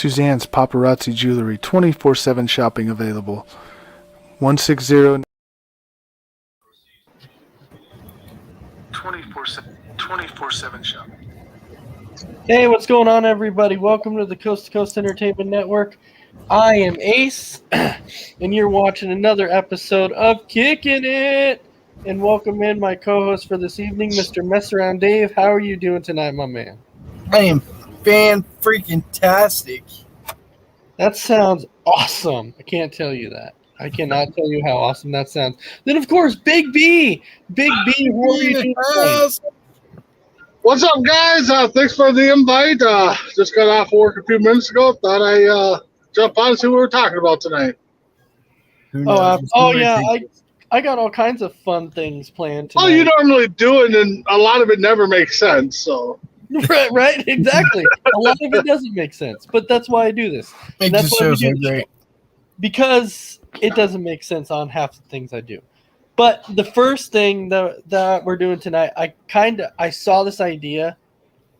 Suzanne's Paparazzi Jewelry, 24/7 shopping available. 160 24/7 shopping. Hey, what's going on, everybody? Welcome to the Coast to Coast Entertainment Network. I am Ace, and you're watching another episode of Kicking It. And welcome in my co-host for this evening, Mr. Mess Around Dave. How are you doing tonight, my man? I am fan-freaking-tastic. That sounds awesome. I can't tell you that. I cannot tell you how awesome that sounds. Then, of course, Big B. Big B, how are you doing tonight? What's up, guys? Thanks for the invite. Just got off work a few minutes ago. Thought I jump on and see what we're talking about tonight. I got all kinds of fun things planned tonight. Oh, you normally do, and then a lot of it never makes sense. So right, exactly. A lot of it doesn't make sense, but that's why I do this. Makes That's the why we show do so the show. great. Because it doesn't make sense on half the things I do. But the first thing that we're doing tonight, I saw this idea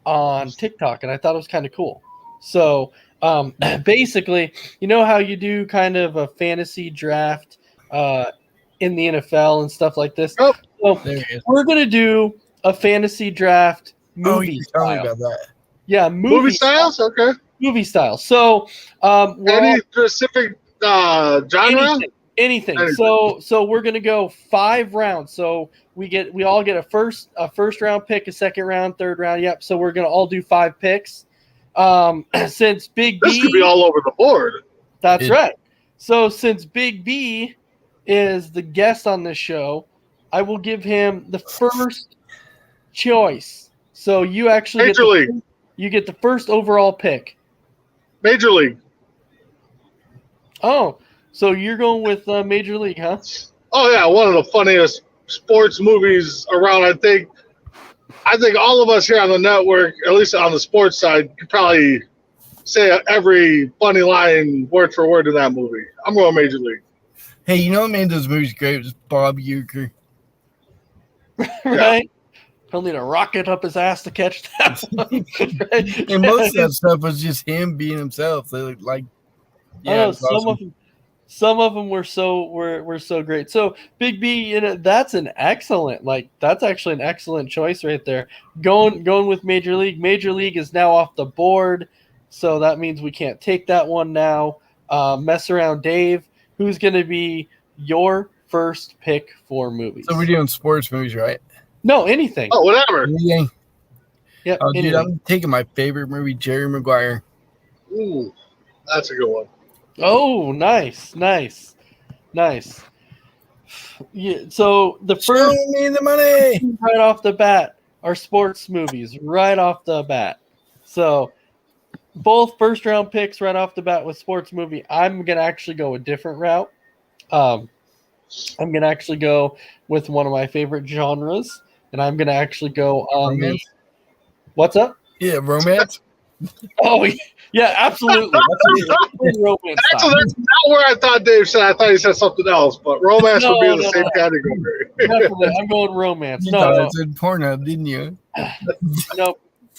on TikTok, and I thought it was kind of cool. So basically, you know how you do kind of a fantasy draft in the NFL and stuff like this? Oh, So There he is. we're going to do a fantasy draft Oh, movie you tell me style. about that. Yeah, movie styles? Okay. Movie style. So we're all- Any specific genre? Anything. Anything. So we're gonna go 5 rounds. So we all get a first round pick, a second round, third round. Yep. So we're gonna all do 5 picks. Since Big B, This could be all over the board. that's Yeah. right. So since Big B is the guest on this show, I will give him the first choice. So you actually Major League. you get the first overall pick. Major League. Oh, so you're going with Major League, huh? Oh yeah, one of the funniest sports movies around. I think all of us here on the network, at least on the sports side, could probably say every funny line word for word in that movie. I'm going Major League. Hey, you know what made those movies great? It was Bob Uecker. Right? He'll need a rocket up his ass to catch that one. Right? And most of that stuff was just him being himself. They looked like, I know, some of them were so great. So Big B, that's actually an excellent choice right there. Going with Major League. Major League is now off the board, so that means we can't take that one now. Mess Around Dave, who's going to be your first pick for movies? So we're doing sports movies, right? No, anything. Oh, whatever. Anything? Yep, Oh, dude, anything. I'm taking my favorite movie, Jerry Maguire. Ooh, that's a good one. Oh, nice. Yeah, so the Show first me the money. right off the bat are sports movies right off the bat. So both first round picks right off the bat with sports movie. I'm gonna actually go a different route. I'm gonna actually go with one of my favorite genres, and I'm gonna actually go on the Romance? what's up? Yeah, romance. Oh yeah, absolutely. That's a romance So style. that's not where I thought Dave said. I thought he said something else, but romance would be in the No, same no. category. Definitely, I'm going romance. You No, thought no. I said Pornhub, didn't you? No,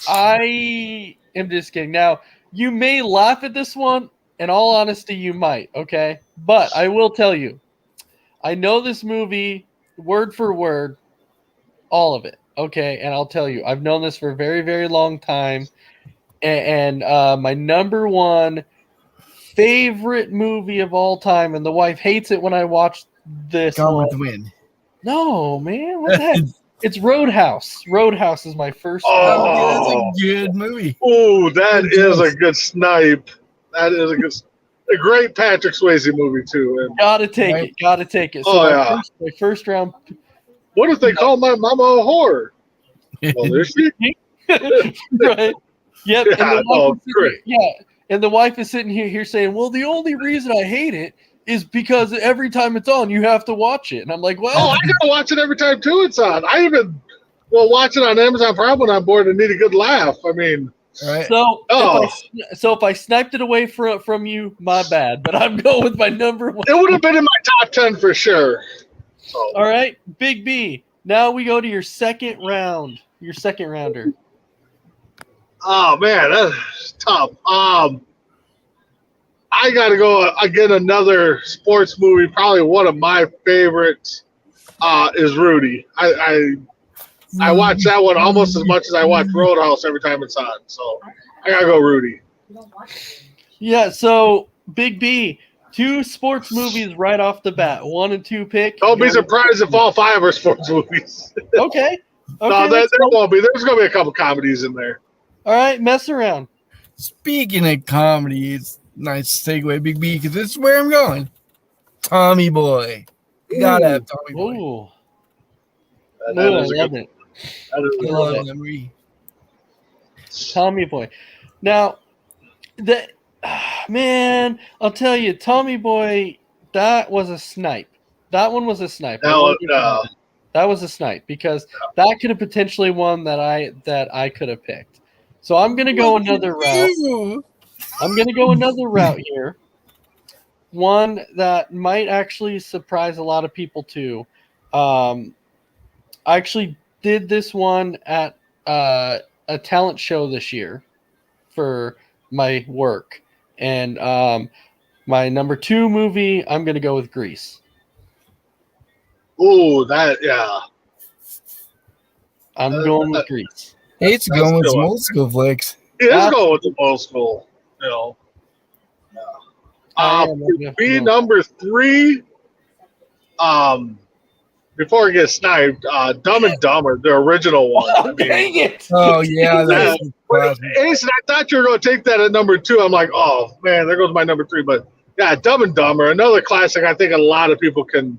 I am just kidding. Now, you may laugh at this one. In all honesty, you might, okay? But I will tell you, I know this movie word for word, all of it, okay? And I'll tell you, I've known this for a very, very long time. And my number one favorite movie of all time, and the wife hates it when I watch this Gone one. with the Wind. No, man, what the heck? It's Roadhouse. Roadhouse is my first. Oh. Yeah, that's a good movie. Ooh, that is a good snipe. That is a great Patrick Swayze movie too. And Gotta take Right. it. Gotta take it. So Oh, my, yeah. my first round. what if they call my mama a whore? Well, is she? Right. Yep. Yeah, and the wife no, is sitting- great. Yeah. And the wife is sitting here saying, well, the only reason I hate it is because every time it's on, you have to watch it. And I'm like, well, Oh, I gotta watch it every time too. It's on. I even watch it on Amazon Prime when I'm bored and need a good laugh. I mean, Right? so Oh. if I sniped it away from you, my bad. But I'm going with my number one. it would have been in my top 10 for sure. So, All right, Big B. Now we go to your second round. Your second rounder. oh man, that's tough. I got to go again. Another sports movie, probably one of my favorites, is Rudy. I watch that one almost as much as I watch Roadhouse every time it's on. So I gotta go Rudy. Yeah, so Big B, 2 sports movies right off the bat. 1 and 2 pick. Don't be surprised if all 5 are sports movies. Okay. No, there won't be. There's gonna be a couple comedies in there. All right, mess around. Speaking of comedy, it's nice segue, Big B, because this is where I'm going. Tommy Boy. You gotta have Tommy Boy. Ooh. That Ooh, I is a love good- it. that is a I good love one. that movie. Tommy Boy. Now, man, I'll tell you, Tommy Boy, that was a snipe. That one was a snipe. That was a snipe because that could have potentially one that I could have picked. So I'm gonna go another route. Ooh. I'm gonna go another route here. One that might actually surprise a lot of people too. I actually did this one at a talent show this year for my work, and my number 2 movie, I'm gonna go with Grease. Ooh, yeah. I'm going with Grease. Hey, it's That's going with good some one. old school flicks. He is going with the old school. You know. I am, For me, number 3. Before I get sniped, Dumb and Dumber, the original one. Oh, dang it! Oh, yeah. That's classic. Ace, I thought you were going to take that at number 2. I'm like, oh man, there goes my number 3. But yeah, Dumb and Dumber, another classic. I think a lot of people can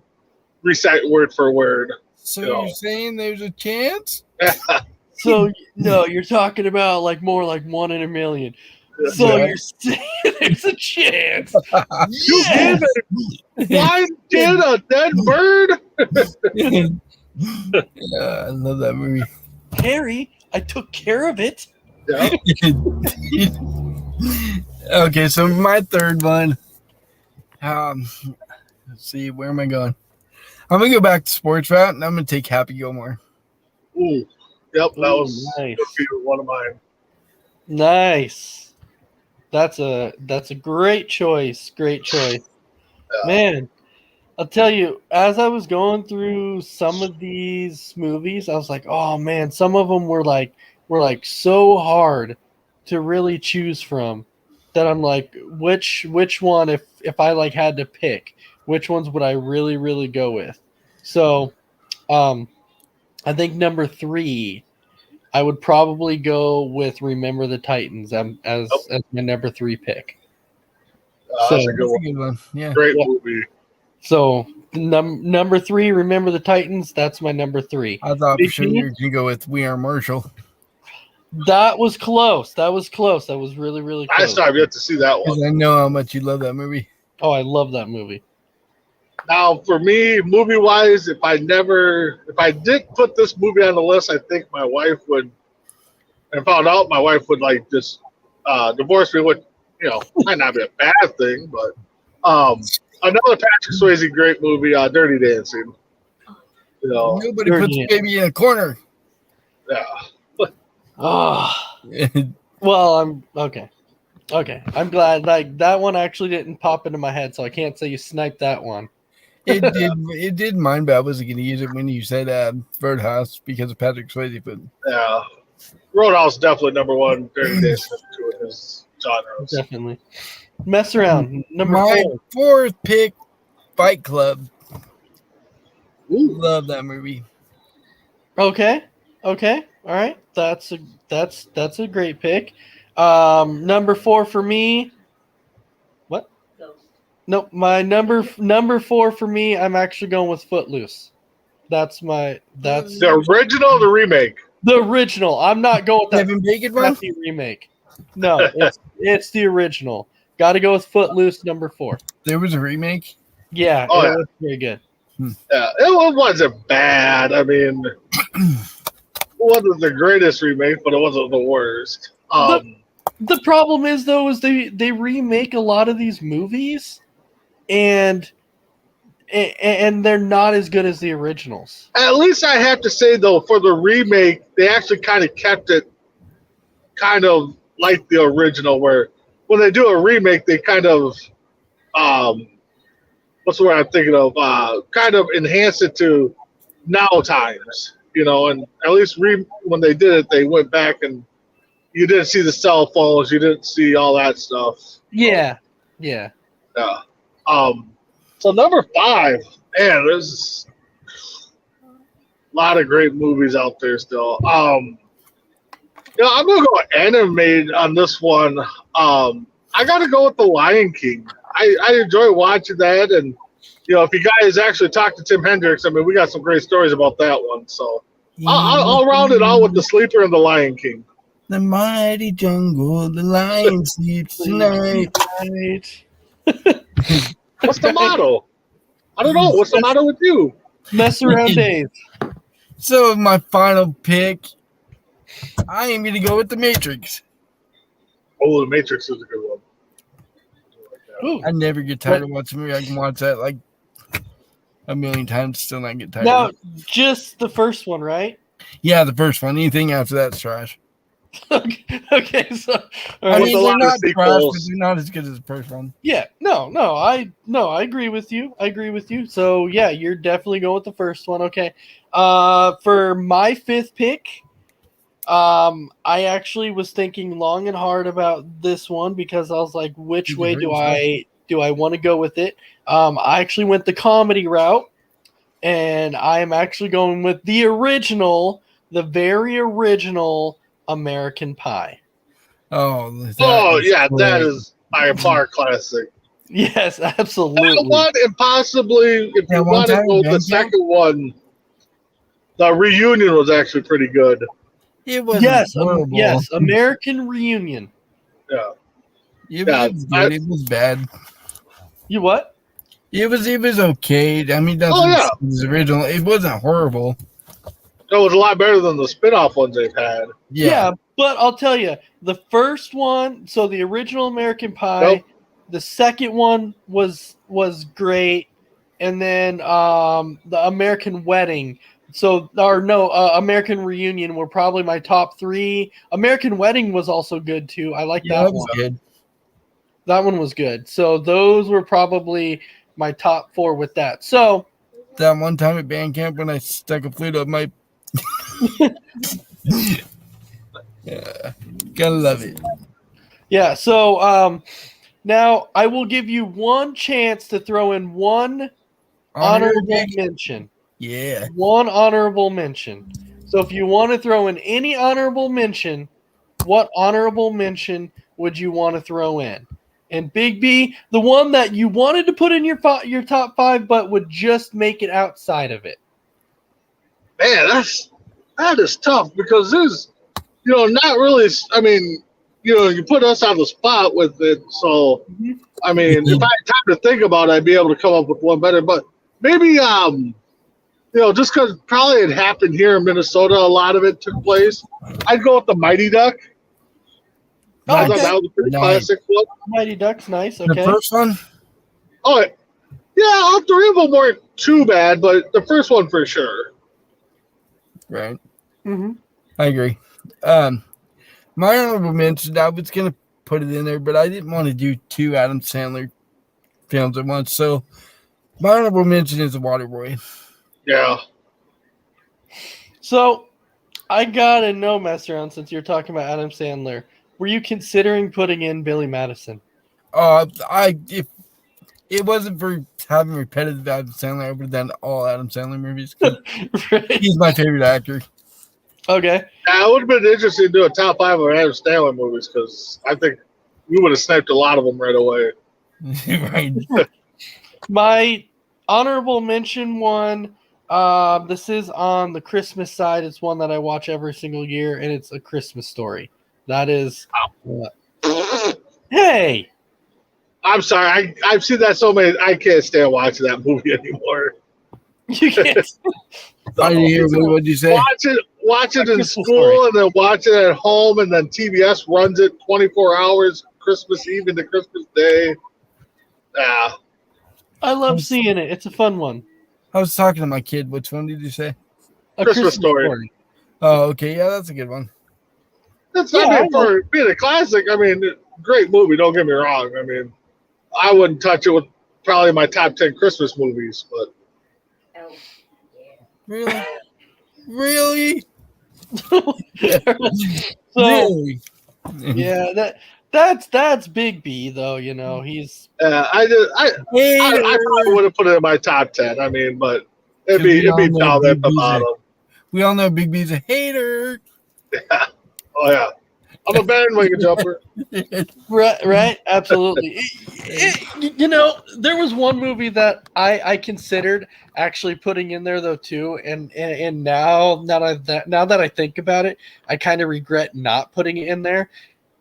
recite word for word. So Yeah. you're saying there's a chance? So no, you're talking about like more like 1 in a million. So Yeah. you're saying there's a chance. You gave a blind kid a dead bird? Yeah, I love that movie. Harry, I took care of it. Yeah. Okay, so my third one. Let's see, where am I going? I'm gonna go back to sports route, and I'm gonna take Happy Gilmore. Ooh. Yep, that Ooh, was nice. gonna be one of mine. Nice. That's a great choice. Great choice. Yeah. Man, I'll tell you, as I was going through some of these movies, I was like, oh man, some of them were like so hard to really choose from that I'm like, which one if I like had to pick, which ones would I really, really go with? So I think number 3, I would probably go with Remember the Titans as my number 3 pick. That's a So- good That's a one. good one. Yeah. Great Yeah. movie. So number 3, Remember the Titans. That's my number 3. I thought for Big sure B? you were gonna go with We Are Marshall. That was close. That was close. That was really, really I close. still have yet to see that one. Because I know how much you love that movie. Oh, I love that movie. Now, for me, movie wise, if I did put this movie on the list, I think my wife would, and found out my wife would like just divorce me, which, might not be a bad thing, but another Patrick Swayze great movie, Dirty Dancing. Nobody Dirty puts Dancing. baby in a corner. Yeah. Oh, well, I'm okay. Okay, I'm glad. Like that one actually didn't pop into my head, so I can't say you sniped that one. It did mine, but I wasn't gonna use it when you said Birdhouse because of Patrick Swayze. But Yeah. Roadhouse definitely number 1. Dirty Dancing two of his genres. Definitely. Mess around. Number my 4. 4th pick, Fight Club. Ooh. Love that movie. Okay. Okay. All right. That's a great pick. Number 4 for me. What? No, my number 4 for me. I'm actually going with Footloose. That's The original or the remake? the original. I'm not going with that Kevin Bacon one. crappy remake. No, it's the original. Got to go with Footloose, number 4. There was a remake. Yeah, Oh, it yeah. was very good. Yeah, it wasn't bad. I mean, it wasn't the greatest remake, but it wasn't the worst. The problem is though, is they remake a lot of these movies, and they're not as good as the originals. At least I have to say, though, for the remake, they actually kind of kept it kind of like the original, where when they do a remake, they kind of what's the word I'm thinking of? Kind of enhance it to now times, you know. And at least when they did it, they went back and you didn't see the cell phones, you didn't see all that stuff. Yeah. Yeah. So number 5, man, there's a lot of great movies out there still. I'm gonna go animated on this one. I gotta go with The Lion King. I enjoy watching that, and if you guys actually talk to Tim Hendricks, I mean, we got some great stories about that one. So I'll round it out with The Sleeper and The Lion King. The mighty jungle, the lion sleeps tonight. What's the motto? I don't know. What's the motto with you? Mess around days. So my final pick, I am going to go with The Matrix. Oh, The Matrix is a good one. Ooh. I never get tired of watching a movie. I can watch that like a million times, still not get tired Now, of it. just the first one, right? Yeah, the first one. Anything after that's trash. Okay, so all I right. mean, a they're lot of not trash, but sequels. they're not as good as the first one. Yeah, no, I agree with you. So yeah, you're definitely going with the first one. Okay. For my 5th pick, I actually was thinking long and hard about this one because I was like, which way do I want to go with it? I actually went the comedy route, and I am actually going with the very original American Pie. Oh, Yeah, that is by far classic. Yes, That absolutely. one, and possibly, if you want to go the second one, the reunion was actually pretty good. It was horrible. Yes, American Reunion. Yeah. It was good. It was bad. You what? It was okay. I mean, that's it was original. It wasn't horrible. It was a lot better than the spin-off ones they've had. Yeah, but I'll tell you, the first one, so the original American Pie, the second one was great, and then the American Wedding. American Reunion were probably my top 3. American Wedding was also good too. I like that one. Good. That one was good. So those were probably my top 4 with that. So that one time at band camp when I stuck a flute up my yeah, gotta love it. Yeah, so now I will give you one chance to throw in one honorable mention. Yeah. One honorable mention. So if you want to throw in any honorable mention, what honorable mention would you want to throw in? And Big B, the one that you wanted to put in your top 5, but would just make it outside of it. Man, that is tough because there's, not really. I mean, you put us on the spot with it. So, I mean, if I had time to think about it, I'd be able to come up with one better. But maybe, just because probably it happened here in Minnesota, a lot of it took place. I'd go with the Mighty Duck. Oh, okay. That was a pretty classic one. Mighty Ducks, nice. Okay. The first one? Oh, yeah, all 3 of them weren't too bad, but the first one for sure. Right. Mm-hmm. I agree. My honorable mention, I was going to put it in there, but I didn't want to do 2 Adam Sandler films at once. So my honorable mention is The Waterboy. Yeah. So I got to know, mess around, since you're talking about Adam Sandler. Were you considering putting in Billy Madison? If it wasn't for having repetitive Adam Sandler, I would have done all Adam Sandler movies. Right. He's my favorite actor. Okay. Yeah, it would have been interesting to do a top 5 of Adam Sandler movies because I think we would have sniped a lot of them right away. Right. My honorable mention one, this is on the Christmas side. It's one that I watch every single year, and it's A Christmas Story. That is... Hey! I'm sorry. I've seen that so many. I can't stand watching that movie anymore. You can't... I didn't hear what you say. Watch it in Christmas school Story. and then watch it at home, and then TBS runs it 24 hours, Christmas Eve into Christmas Day. Yeah. I love seeing it. It's a fun one. I was talking to my kid. Which one did you say? A Christmas Story. Oh, okay. Yeah, that's a good one. That's Yeah, for being a classic. I mean, great movie. Don't get me wrong. I mean, I wouldn't touch it with probably my top 10 Christmas movies, but Really? Really? So Really? yeah, that's Big B though. You know, he's I probably would have put it in my top 10. I mean, but it'd be down at the bottom. We all know Big B's a hater. Oh yeah, I'm a bandwagon jumper. right, absolutely. You know, there was one movie that I considered actually putting in there though too, and now that I think about it, I kind of regret not putting it in there,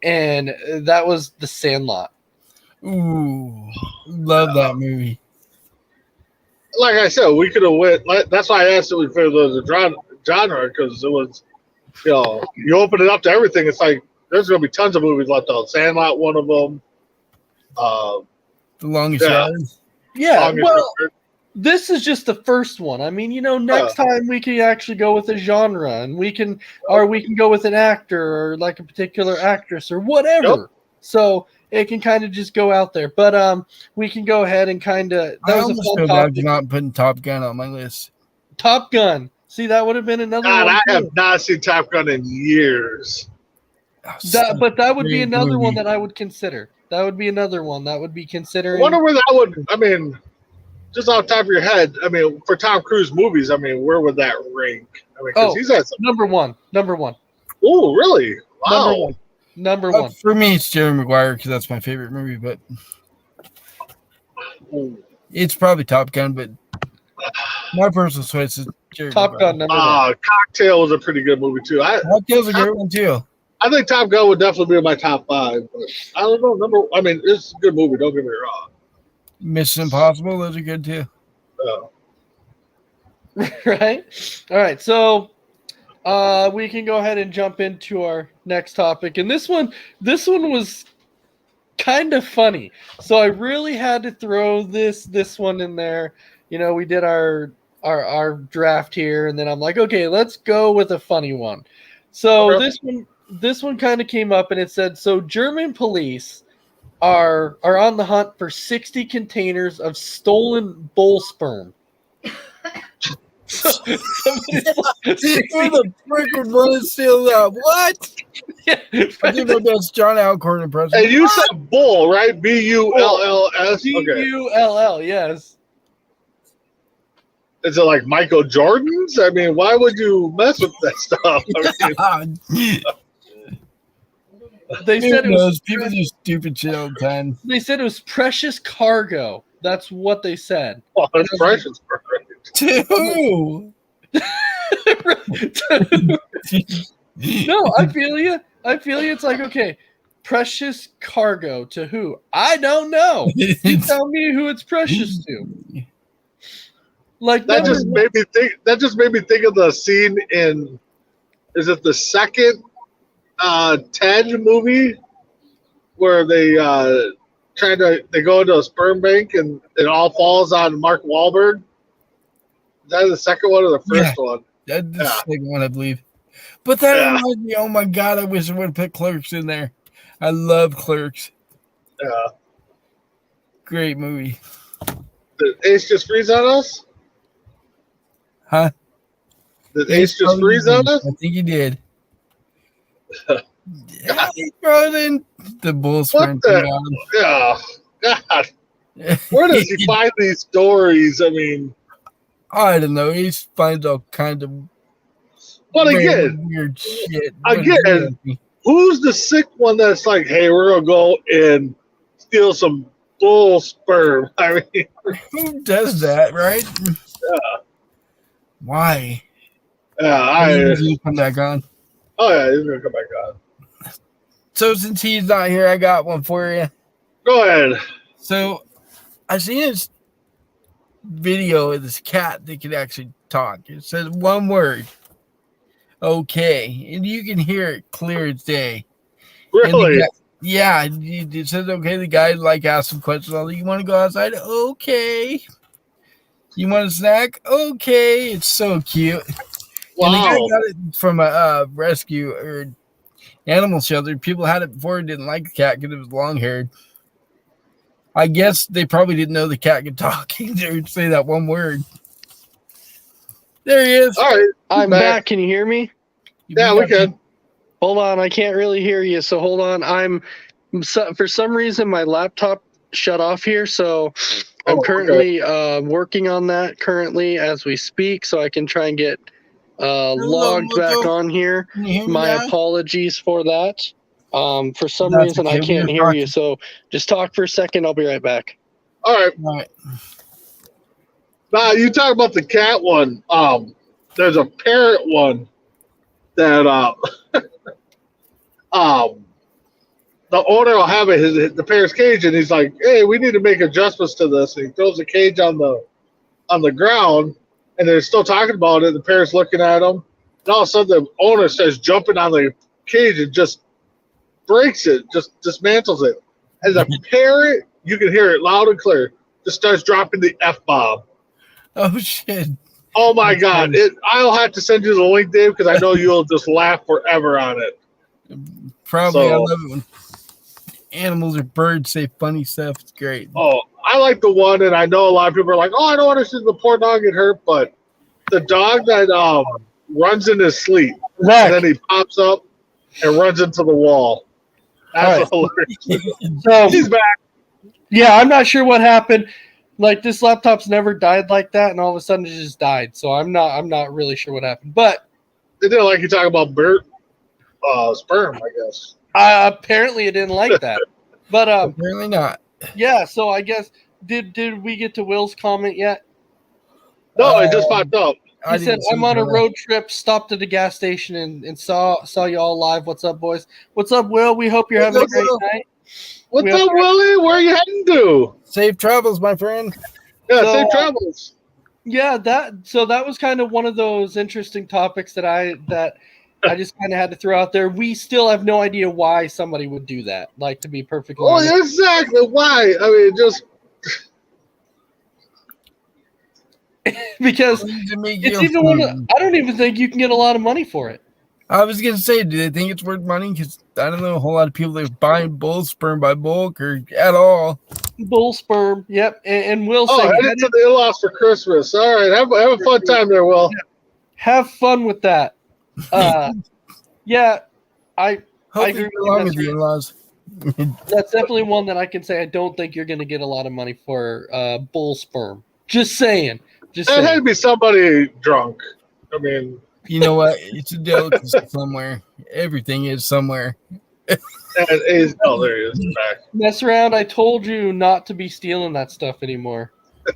and that was The Sandlot. Ooh, love that movie. Like I said, we could have went. That's why I asked if there was a genre, because it was, you open it up to everything. It's like there's going to be tons of movies left out. Sandlot, one of them. The Longest Yard. Yeah, Longest well, Yard. this is just the first one. I mean, next time we can actually go with a genre, and we can go with an actor or like a particular actress or whatever. Yep. So it can kind of just go out there. But we can go ahead and kind of. I That was almost a feel fun bad topic. for not putting Top Gun on my list. Top Gun. See, that would have been another God, one. I too. have not seen Top Gun in years. But that would be Great another one movie. that I would consider. That would be another one that would be I considering. wonder where that would. I mean, just off the top of your head. I mean, for Tom Cruise movies, I mean, where would that rank? I mean, because he's had some. Number one. Oh, really? Wow. Number one. For me, it's Jerry Maguire because that's my favorite movie. But Ooh. it's probably Top Gun. But my personal choice is Jerry Top Maguire. Gun number one. Cocktail was a pretty good movie too. Top Gun's a great one too. I think Top Gun would definitely be in my top 5. But I don't know. I mean, it's a good movie. Don't get me wrong. Mission Impossible, those are good too. Right? All right. So we can go ahead and jump into our next topic. And this one was kind of funny. So I really had to throw this one in there. We did our draft here, and then I'm like, okay, let's go with a funny one. So Okay. this one kind of came up, and it said, so German police are on the hunt for 60 containers of stolen bull sperm. Somebody's like, 60 Who the frick would want to steal that? What? I think that's John Alcorn impression. And you said bull, right? Bulls. Okay. Bull, yes. Is it like Michael Jordan's? I mean, why would you mess with that stuff? I mean, They said it was people do stupid shit all the time. They said it was precious cargo. That's what they said. well, it's precious. Two. No, I feel you. It's like, okay, precious cargo to who? I don't know. You tell me who it's precious to. Like That just made me think. That just made me think of the scene in. Is it the second Ted movie where they they go into a sperm bank and it all falls on Mark Wahlberg? Is that the second one or the first one? That's the second one, I believe. But that reminds me, oh my God, I wish I would have put Clerks in there. I love Clerks. Yeah. Great movie. Did Ace just freeze on us? Huh? Did Ace just freeze on us? I think he did. Yeah, he brought in the bull sperm. Yeah. God. Where does he find these stories? I mean, I don't know. He finds all kinds of weird shit. Again, who's the sick one that's like, hey, we're going to go and steal some bull sperm? I mean, who does that, right? Yeah. Why? Yeah, He's come back on. Oh, yeah, he's going to come back on. So since he's not here, I got one for you. Go ahead. So I seen this video of this cat that can actually talk. It says one word. Okay. And you can hear it clear as day. Really? Yeah. It says, okay, the guy asks some questions. You want to go outside? Okay. You want a snack? Okay. It's so cute. Wow. And the guy got it from a rescue or animal shelter. People had it before and didn't like the cat because it was long haired. I guess they probably didn't know the cat could talk either to say that one word. There he is. All right. I'm back. Can you hear me? Yeah, we can. Hold on. I can't really hear you. So hold on. For some reason, my laptop shut off here. So I'm currently working on that currently as we speak. So I can try and get logged back on here. My apologies for that. For some reason, I can't hear you. So just talk for a second. I'll be right back. All right. All right. Now, you talk about the cat one. There's a parrot one that the owner will have the parrot's cage, and he's like, "Hey, we need to make adjustments to this." And he throws the cage on the ground, and they're still talking about it. The parrot's looking at him, and all of a sudden, the owner starts jumping on the cage and just breaks it, just dismantles it. As a parrot, you can hear it loud and clear. Just starts dropping the F-bomb. Oh, shit. Oh, my God. I'll have to send you the link, Dave, because I know you'll just laugh forever on it. Probably. I So- love it when animals or birds say funny stuff. It's great. Oh, I like the one, and I know a lot of people are like, "Oh, I don't want to see the poor dog get hurt," but the dog that runs in his sleep, and then he pops up and runs into the wall. That's hilarious. So He's back. yeah, I'm not sure what happened. Like this laptop's never died like that, and all of a sudden it just died. So I'm not really sure what happened. But They didn't like you talking about sperm, I guess. apparently it didn't like that. But Apparently not. yeah. So I guess did we get to Will's comment yet? No, it just popped up. He said, "I'm on a road trip, stopped at a gas station, and saw you all live. What's up, boys? What's up, Will? We hope you're having a great night." What's We up, hope- Willie? Where are you heading to? Safe travels, my friend. Yeah, So, safe travels. Yeah, that was kind of one of those interesting topics that I just kind of had to throw out there. We still have no idea why somebody would do that. Like, to be perfectly Oh, honest. exactly. Why? I mean, just Because To make it's you- even one of, I don't even think you can get a lot of money for it. I was gonna say, do they think it's worth money? Because I don't know a whole lot of people that are buying bull sperm by bulk or at all. Bull sperm, yep. And Will oh, saying, headed to the in-laws for Christmas. All right, have a fun time there, Will. have fun with that. Yeah, I Hopefully, agree you with get along you, with the in-laws. that's definitely one that I can say I don't think you're going to get a lot of money for bull sperm. Just saying. Just It had to saying. be somebody drunk. I mean, You know what? It's a delicacy somewhere. Everything is somewhere. there he is. Back. Mess around. I told you not to be stealing that stuff anymore.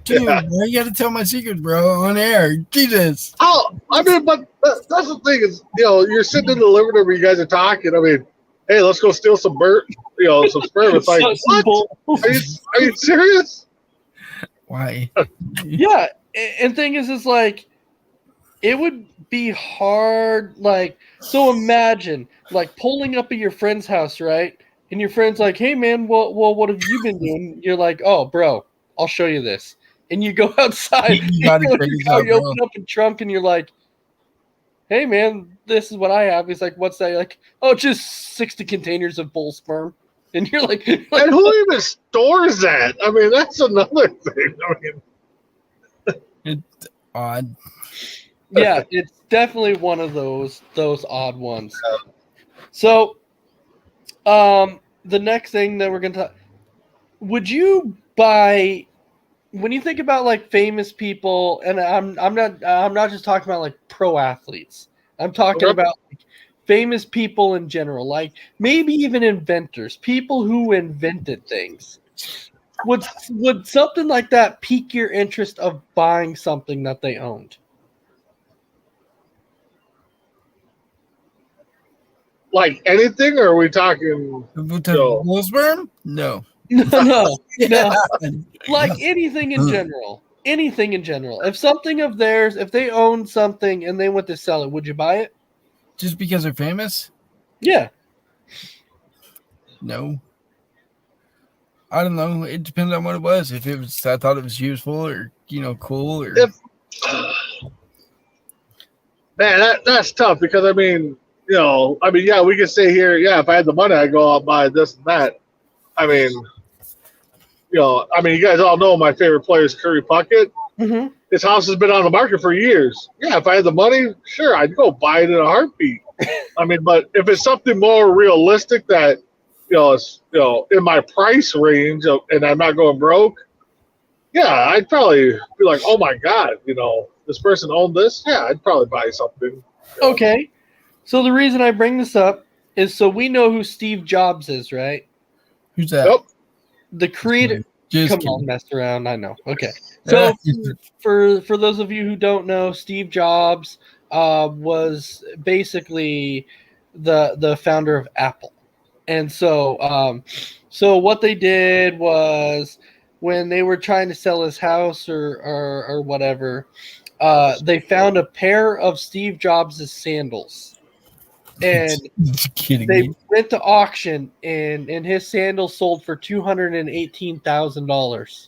Dude, why you gotta tell my secrets, bro, on air? Jesus. Oh, I mean, but that's the thing is, you're sitting in the living room where you guys are talking. I mean, hey, let's go steal some some sperm. It's like, So- what? bull- Are you serious? Why? Yeah, and thing is like, it would be hard. Like, so imagine like pulling up at your friend's house, right? And your friend's like, "Hey, man, what have you been doing?" You're like, "Oh, bro, I'll show you this." And you go outside. You gotta you, crazy go, out, you bro. open up a trunk, and you're like, "Hey, man, this is what I have." He's like, "What's that?" You're like, "Oh, just 60 containers of bull sperm." And you're like, And who even stores that? I mean, that's another thing. I mean, Odd. yeah, it's definitely one of those odd ones. So, the next thing that we're gonna talk, would you buy, when you think about like famous people, and I'm not just talking about like pro athletes. I'm talking Okay. about like, famous people in general, like maybe even inventors, people who invented things. Would something like that pique your interest of buying something that they owned? like anything, or are we talking? No. Bull sperm? No. No. Yeah. Like anything in general. Anything in general. If something of theirs, if they own something and they went to sell it, would you buy it? Just because they're famous? Yeah. No. I don't know. It depends on what it was. If it was, I thought it was useful or cool or. If- Man, that's tough because I mean, I mean, yeah, we could say here, yeah, if I had the money, I'd go out and buy this and that. I mean, you guys all know my favorite player is Curry Puckett. Mm-hmm. His house has been on the market for years. Yeah, if I had the money, sure, I'd go buy it in a heartbeat. I mean, but if it's something more realistic that, is, in my price range and I'm not going broke, yeah, I'd probably be like, oh my God, this person owned this. Yeah, I'd probably buy something. Okay. So the reason I bring this up is so we know who Steve Jobs is, right? Who's that? Yep. The creator. Just Come kidding. on, mess around. I know. Okay. So for those of you who don't know, Steve Jobs was basically the founder of Apple. And so what they did was when they were trying to sell his house or whatever, they found a pair of Steve Jobs' sandals. And kidding they me. went to auction, and his sandals sold for $218,000.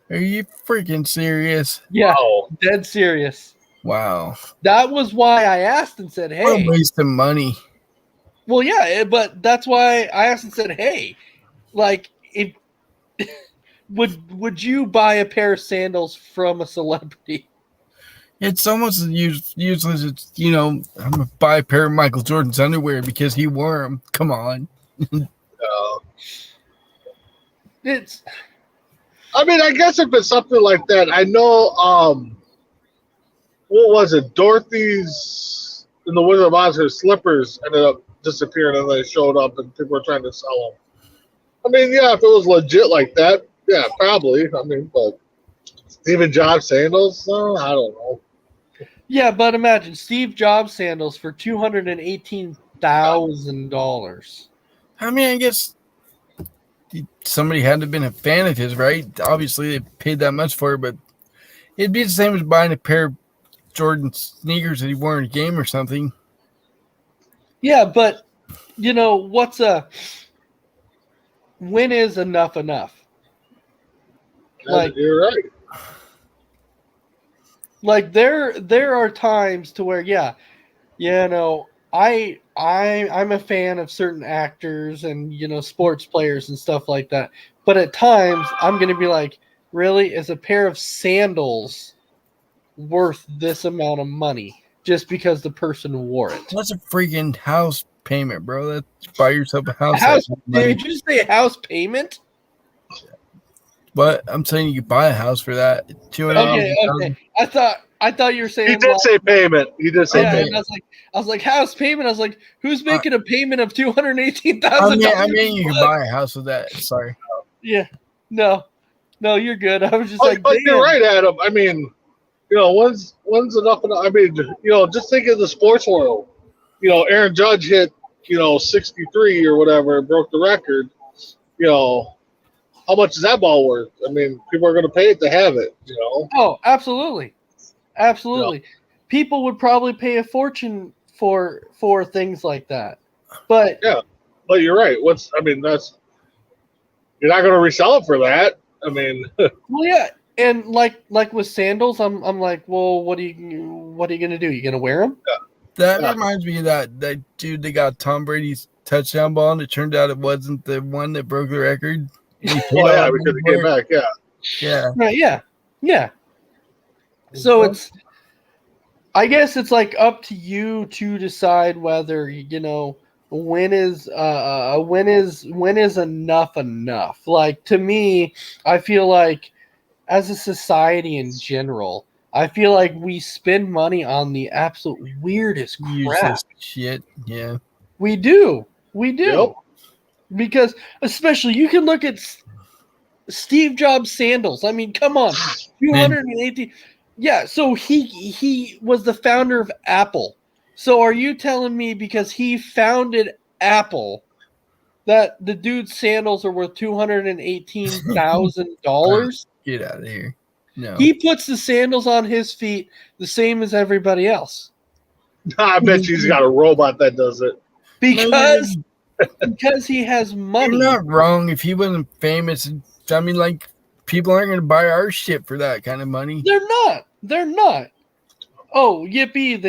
Are you freaking serious? Yeah, Wow. dead serious. Wow. That was why I asked and said, What "Hey." a waste of money. Well, yeah, but that's why I asked and said, "Hey, like, if would you buy a pair of sandals from a celebrity?" It's almost useless. It's, I'm going to buy a pair of Michael Jordan's underwear because he wore them. Come on. It's I mean, I guess if it's something like that, I know, what was it? Dorothy's in the Wizard of Oz, her slippers ended up disappearing and they showed up and people were trying to sell them. I mean, yeah, if it was legit like that, yeah, probably. I mean, but Stephen Jobs sandals, I don't know. yeah, but imagine Steve Jobs sandals for $218,000. I mean, I guess somebody had to have been a fan of his, right? Obviously, they paid that much for it, but it'd be the same as buying a pair of Jordan sneakers that he wore in a game or something. Yeah, but when is enough enough? Like, You're right. like there are times to where I'm a fan of certain actors and sports players and stuff like that, but at times I'm gonna be like, really, is a pair of sandals worth this amount of money just because the person wore it? That's a freaking house payment, bro. That's buy yourself a house. Did you say house payment? But I'm saying you could buy a house for that. Okay. I thought you were saying He did say payment. He did say yeah, payment. and I was like, house payment. I was like, who's making a payment of $218,000? I mean, you could buy a house with that. Sorry. Yeah, no, you're good. I was just But you're right, Adam. I mean, when's enough? I mean, just think of the sports world. Aaron Judge hit, 63 or whatever, broke the record. How much is that ball worth? I mean, people are going to pay it to have it. Oh, absolutely. People would probably pay a fortune for things like that. But but you're right. That's you're not going to resell it for that. I mean, well, yeah, and like with sandals, I'm like, well, what are you gonna do? You gonna wear them? That reminds me of that dude that got Tom Brady's touchdown ball, and it turned out it wasn't the one that broke the record. because it came back. Yeah. Right? Yeah. So I guess it's like up to you to decide whether when is enough enough. Like, to me, I feel like as a society in general, I feel like we spend money on the absolute weirdest crap. Useless shit. Yeah. We do. Yep. Because especially you can look at Steve Jobs sandals. I mean, come on, 218. Yeah, so he was the founder of Apple. So are you telling me because he founded Apple that the dude's sandals are worth $218,000? Get out of here. No. He puts the sandals on his feet the same as everybody else. I bet you he's got a robot that does it. Because he has money. You're not wrong. If he wasn't famous, I mean, like, people aren't going to buy our shit for that kind of money. They're not. Oh, yippee.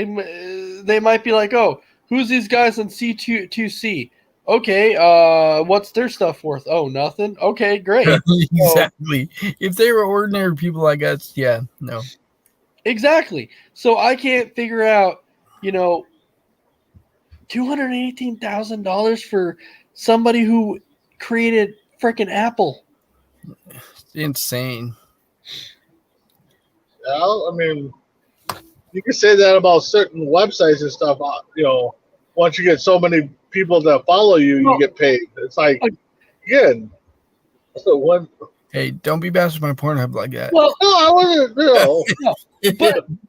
They might be like, oh, who's these guys on C2C? Okay, what's their stuff worth? Oh, nothing. Okay, great. Exactly. If they were ordinary people like us, yeah, no. Exactly. So I can't figure out, $218,000 for somebody who created freaking Apple. It's insane. Well, I mean, you can say that about certain websites and stuff. Once you get so many people that follow you, you get paid. It's like, again, so one. Hey, don't be bashing my Pornhub like that. Well, No, I wasn't.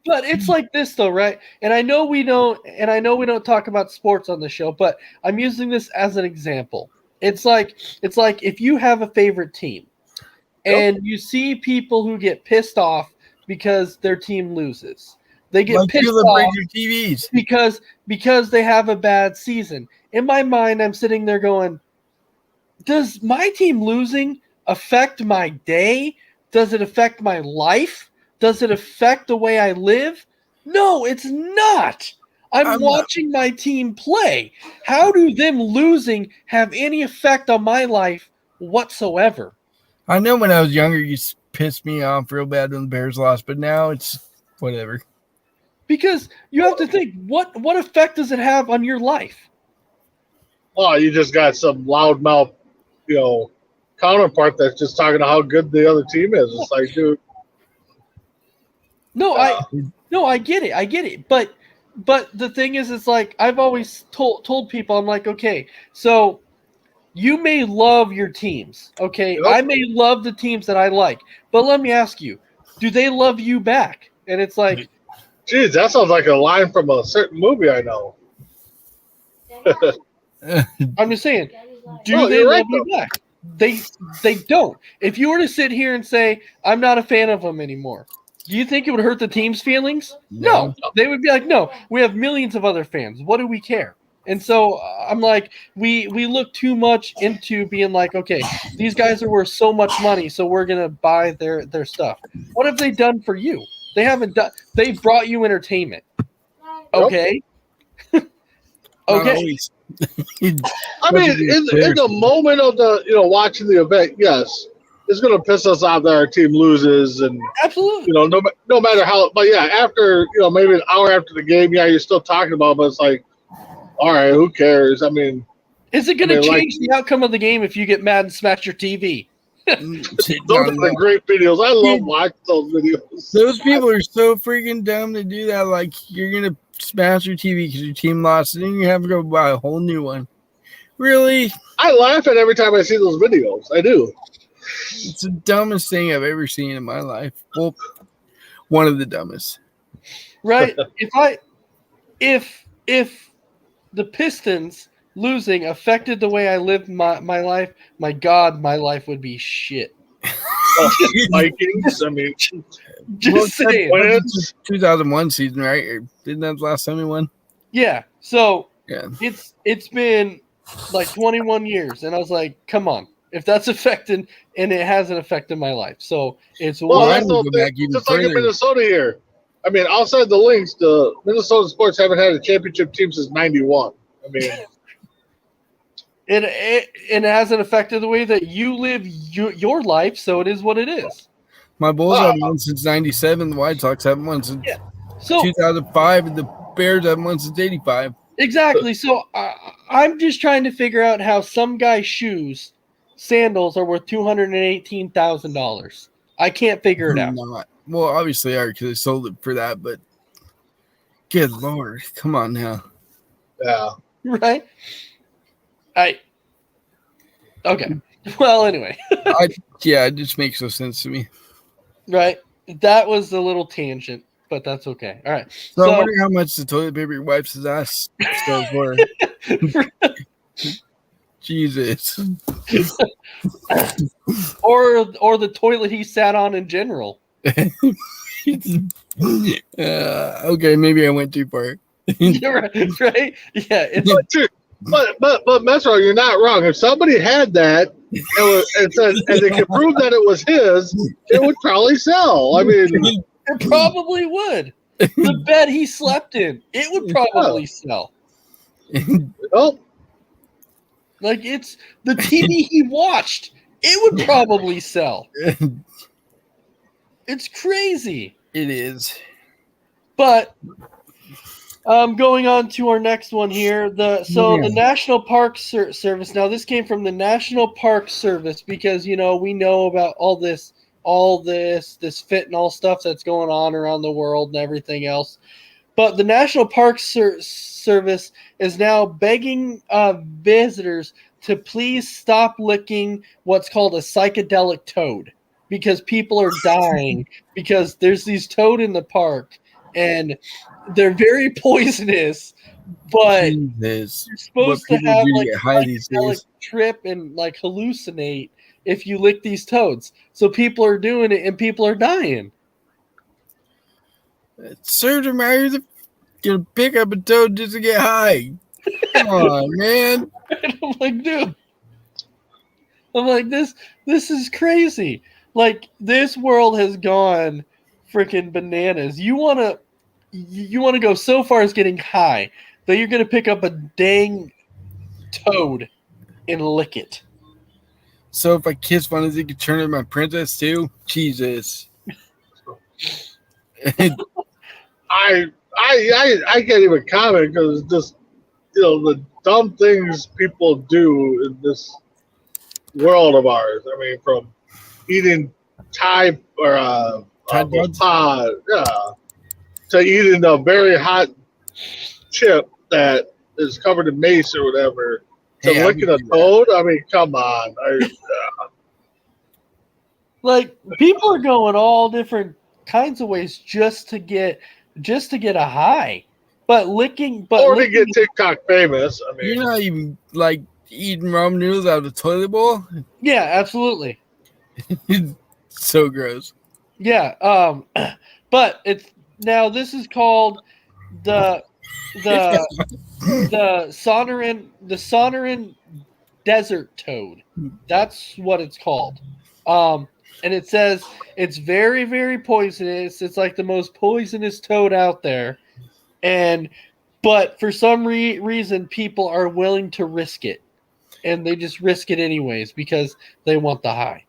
but it's like this though, right? And I know we don't talk about sports on the show, but I'm using this as an example. It's like if you have a favorite team and you see people who get pissed off because their team loses. They get pissed off your TVs. because they have a bad season. In my mind, I'm sitting there going, does my team losing affect my day? Does it affect my life? Does it affect the way I live? No, it's not. I'm watching my team play. How do them losing have any effect on my life whatsoever? I know when I was younger, you pissed me off real bad when the Bears lost, but now it's whatever. Because you have to think, what effect does it have on your life? Oh, you just got some loudmouth, counterpart that's just talking about how good the other team is. It's like, dude. No, I get it. But the thing is, it's like I've always told people, I'm like, okay, so you may love your teams, okay? Yep. I may love the teams that I like, but let me ask you, do they love you back? And it's like, geez, that sounds like a line from a certain movie I know. I'm just saying, do Oh, they you're love right, you back? They don't. If you were to sit here and say, I'm not a fan of them anymore, do you think it would hurt the team's feelings? No. They would be like, no, we have millions of other fans. What do we care? And so I'm like, we look too much into being like, okay, these guys are worth so much money, so we're gonna buy their stuff. What have they done for you? They haven't done. They brought you entertainment. Okay. Okay. I mean, in the moment of the watching the event, yes, it's gonna piss us off that our team loses, and Absolutely. no matter how. But yeah, after maybe an hour after the game, yeah, you're still talking about it, but it's like, all right, who cares? I mean, Is it gonna change the outcome of the game if you get mad and smash your TV? those are the great videos. I love watching those videos. Those people are so freaking dumb to do that. Like, you're gonna smash your TV because your team lost, and then you have to go buy a whole new one. Really? I laugh at every time I see those videos. I do. It's the dumbest thing I've ever seen in my life. Well, one of the dumbest. Right? If the Pistons losing affected the way I live my life, my God, my life would be shit. Vikings. I mean, Just saying. 2001 season, right? Or didn't that the last time we won? Yeah. So Yeah. it's been like 21 years, and I was like, come on. If that's affecting, and it hasn't affected my life, so it's well, I that's would the go thing. back even Just like in further. Minnesota here. I mean, outside the Lynx, the Minnesota Sports haven't had a championship team since '91. I mean, it hasn't affected the way that you live your life, so it is what it is. My Bulls haven't won since '97. The White Sox haven't won since So 2005, and the Bears haven't won since '85. exactly. So I'm just trying to figure out how some guy's sandals are worth $218,000. I can't figure it out. Not. Well, obviously, I because they sold it for that, but good Lord, come on now. yeah. Right? Okay. Well, anyway. It just makes no sense to me. Right? That was a little tangent, but that's okay. All right. So I wonder how much the toilet paper wipes his ass goes for. Jesus. or the toilet he sat on in general. Okay, maybe I went too far. You're right? Yeah. But Metro, you're not wrong. If somebody had that and they could prove that it was his, it would probably sell. I mean, It probably would. The bed he slept in, it would probably sell. Oh, Like, it's the TV he watched. It would probably sell. It's crazy. It is. But going on to our next one here. The National Park Service. Now, this came from the National Park Service because we know about all this fentanyl stuff that's going on around the world and everything else. But the National Park Service is now begging visitors to please stop licking what's called a psychedelic toad because people are dying because there's these toad in the park and they're very poisonous, but Jesus. you're supposed What to have people do like to a get high these psychedelic days. trip and like hallucinate if you lick these toads. So people are doing it and people are dying. Sergeant Myers gonna pick up a toad just to get high. Come on, man. And I'm like, dude. I'm like, this is crazy. Like, this world has gone freaking bananas. You wanna go so far as getting high that you're gonna pick up a dang toad and lick it. So if I kiss one, is it could turn into my princess too? Jesus. I can't even comment because just the dumb things people do in this world of ours. I mean, from eating Tide or Tide Pods? pod, yeah, to eating a very hot chip that is covered in mace or whatever, to Hey, I licking a would do that. toad. I mean, come on. Like, people are going all different kinds of ways just to get a high. But licking Or to get TikTok famous. I mean, You're not even like eating ramen noodles out of the toilet bowl. yeah, absolutely. So gross. Yeah, but it's now this is called the Sonoran desert toad. That's what it's called. And it says it's very, very poisonous. It's like the most poisonous toad out there. But for some reason, people are willing to risk it. And they just risk it anyways because they want the high.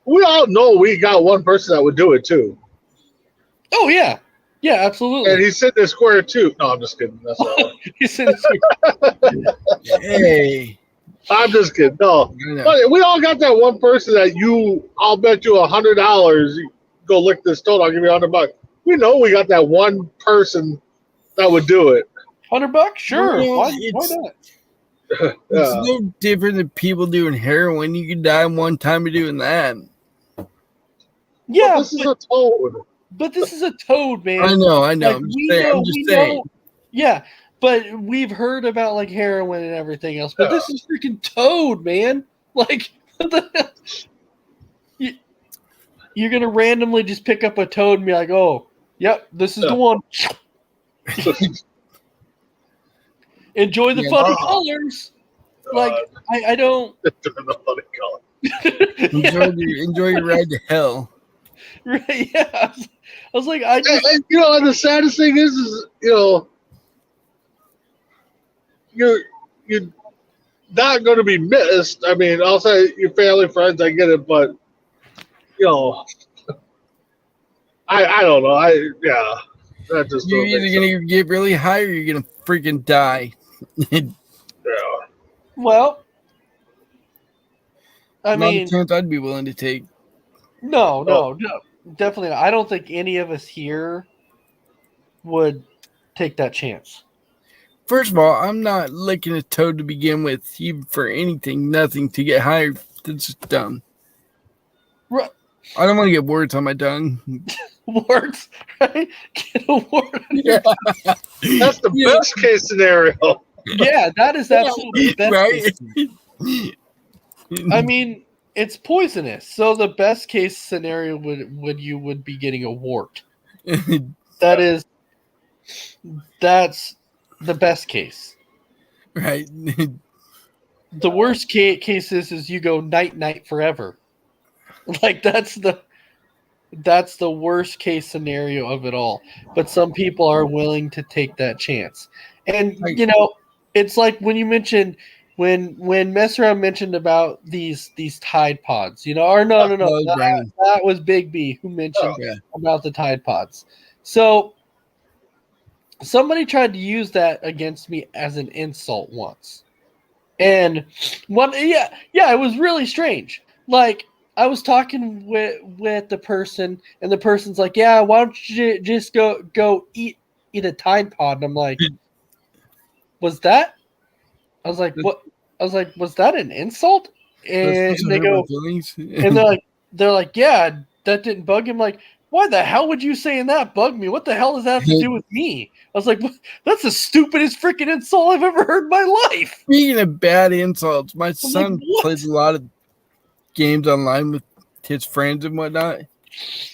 we all know we got one person that would do it too. Oh, yeah. Yeah, absolutely. And he's sitting there square too. No, I'm just kidding. That's not He said it's Hey. I'm just kidding. No. I know. But we all got that one person that I'll bet you $100 you go lick this toad, I'll give you $100. We know we got that one person that would do it. $100? Sure. Well, Why it's- not? It's Yeah. no different than people doing heroin. You can die in one time of doing that. Yeah, This is a toad. but this is a toad, man. I know. Like, I'm just saying. Yeah, but we've heard about like heroin and everything else. But this is freaking toad, man. Like, what the hell? You're gonna randomly just pick up a toad and be like, "Oh, yep, this is the one." Enjoy the Yeah. funny colors. Like, I don't. Enjoy your ride to hell. Right, yeah, I was like, I just. And, and the saddest thing is you're not going to be missed. I mean, I'll say your family, friends, I get it, but I don't know. That just You're don't make either gonna get really high or you're gonna freaking die. sense. Well, I Not a mean, chance I'd be willing to take. no, definitely not. I don't think any of us here would take that chance. First of all, I'm not licking a toad to begin with, even for anything, nothing to get higher. That's just dumb. Right. I don't want to get words on my tongue. Words, right? Get a word. Yeah. That's the Yeah. best case scenario. Yeah, that is absolutely the best. Right? Case. I mean, it's poisonous, so the best case scenario would be getting a wart. That's the best case. Right. The worst case is you go night forever. Like that's the worst case scenario of it all. But some people are willing to take that chance. And Right. you know, it's like when you mentioned when Messera mentioned about these Tide Pods, or no, That was Brandon. that was Big B who mentioned Yeah. about the Tide Pods. So somebody tried to use that against me as an insult once. And it was really strange. Like I was talking with the person, and the person's like, "Yeah, why don't you just go eat a Tide Pod?" And I'm like, "Was that?" I was like, "What?" I was like, "Was that an insult?" And they go, and they're like, "Yeah, that didn't bug him." Like, why the hell would you saying that bug me? What the hell does that have to do with me? I was like, that's the stupidest freaking insult I've ever heard in my life. Speaking of bad insults, my son what? plays a lot of games online with his friends and whatnot,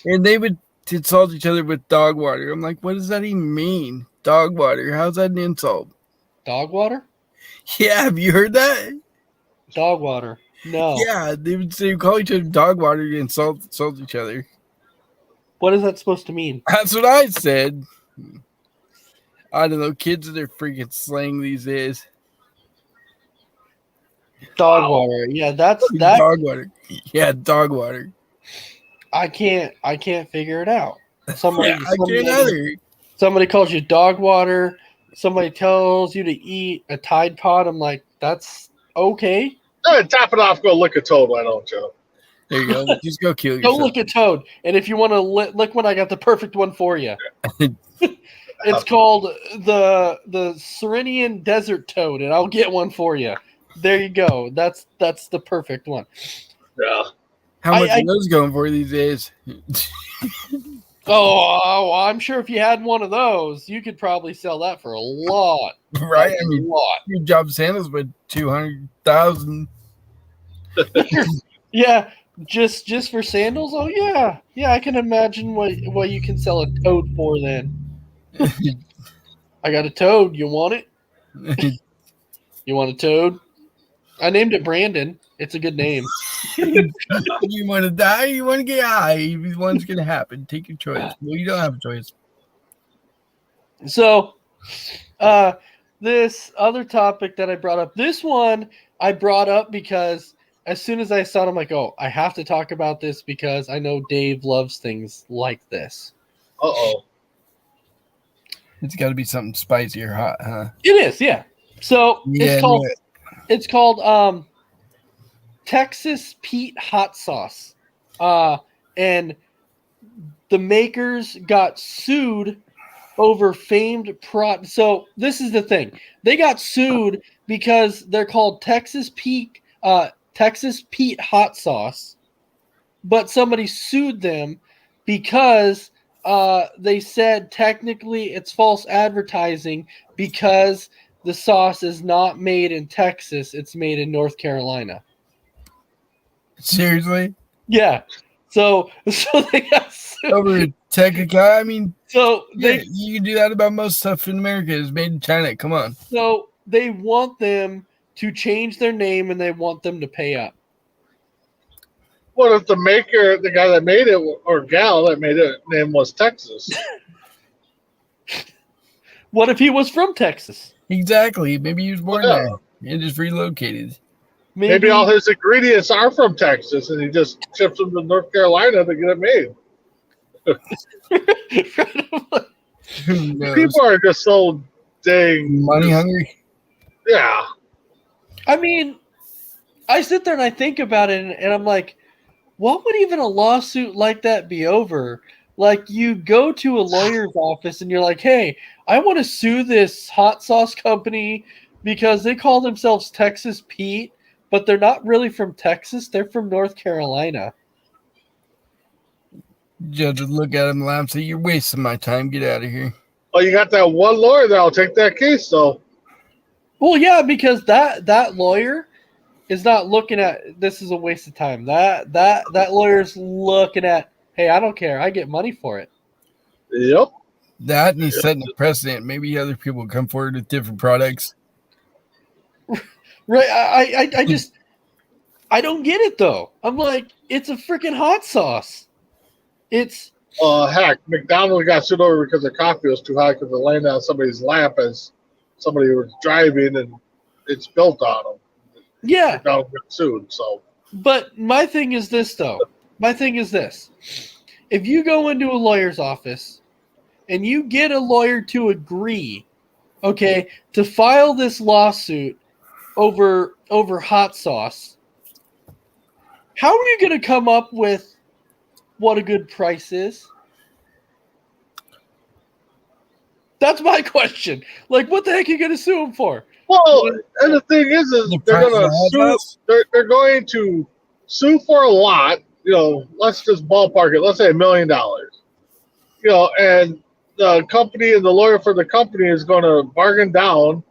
and they would insult each other with dog water. I'm like, what does that even mean? Dog water? How's that an insult? Dog water? Yeah, have you heard that? Dog water. No. Yeah, they would call each other dog water to insult each other. What is that supposed to mean? That's what I said. I don't know. Kids are their freaking slang these days. Dog water. Yeah, that's that. Dog water. Yeah, dog water. I can't figure it out. Somebody, Yeah, I can't either. Somebody calls you dog water. Somebody tells you to eat a Tide Pod. I'm like, that's okay. Top it off. Go lick a toad. Why don't you? There you go. Just go kill yourself. Go look at Toad. And if you want to lick one, I got the perfect one for you. It's called the Serenian Desert Toad, and I'll get one for you. There you go. That's the perfect one. Yeah. How much are those going for these days? Oh, I'm sure if you had one of those, you could probably sell that for a lot. Right? I mean, a lot. your job sandals with 200,000. Yeah, just for sandals. Oh yeah. I can imagine what you can sell a toad for then. I got a toad. You want it? You want a toad? I named it Brandon. It's a good name. You want to die? You want to get high? One's going to happen. Take your choice. Well, you don't have a choice. So, this other topic that I brought up, this one I brought up because as soon as I saw it, I'm like, oh, I have to talk about this because I know Dave loves things like this. Uh-oh. It's got to be something spicy or hot, huh? It is, yeah. So Yeah, it's called Texas Pete hot sauce, and the makers got sued over famed So this is the thing: they got sued because they're called Texas Pete hot sauce, but somebody sued them because they said technically it's false advertising because the sauce is not made in Texas; it's made in North Carolina. Seriously? Yeah. So they got sued. Over technical. I mean, so you can do that about most stuff in America. It's made in China. Come on. So they want them to change their name and they want them to pay up. What if the guy that made it, or gal that made it, name was Texas? What if he was from Texas? Exactly. Maybe he was born there and just relocated. Maybe all his ingredients are from Texas, and he just ships them to North Carolina to get it made. Who knows? People are just so dang money hungry. Yeah. I mean, I sit there and I think about it, and I'm like, what would even a lawsuit like that be over? Like, you go to a lawyer's office and you're like, hey, I want to sue this hot sauce company because they call themselves Texas Pete, but they're not really from Texas. They're from North Carolina. Judge would look at him and laugh and say, you're wasting my time. Get out of here. Oh, you got that one lawyer that'll take that case, though. Well, yeah, because that lawyer is not looking at this is a waste of time. That lawyer's looking at, hey, I don't care. I get money for it. Yep. That and he's setting a precedent. Maybe other people come forward with different products. Right. I just I don't get it though. I'm like, it's a freaking hot sauce. It's Heck, McDonald's got sued over because the coffee was too hot because it landed on somebody's lap as somebody was driving and it's built on them. Yeah. They're now get sued. So But my thing is this, though. My thing is this. If you go into a lawyer's office and you get a lawyer to agree, okay, to file this lawsuit over hot sauce, how are you going to come up with what a good price is? That's my question. Like, what the heck are you going to sue him for? well, and the thing is they're going to sue. They're going to sue for a lot. You know, let's just ballpark it. Let's say $1 million. You know, and the company and the lawyer for the company is going to bargain down,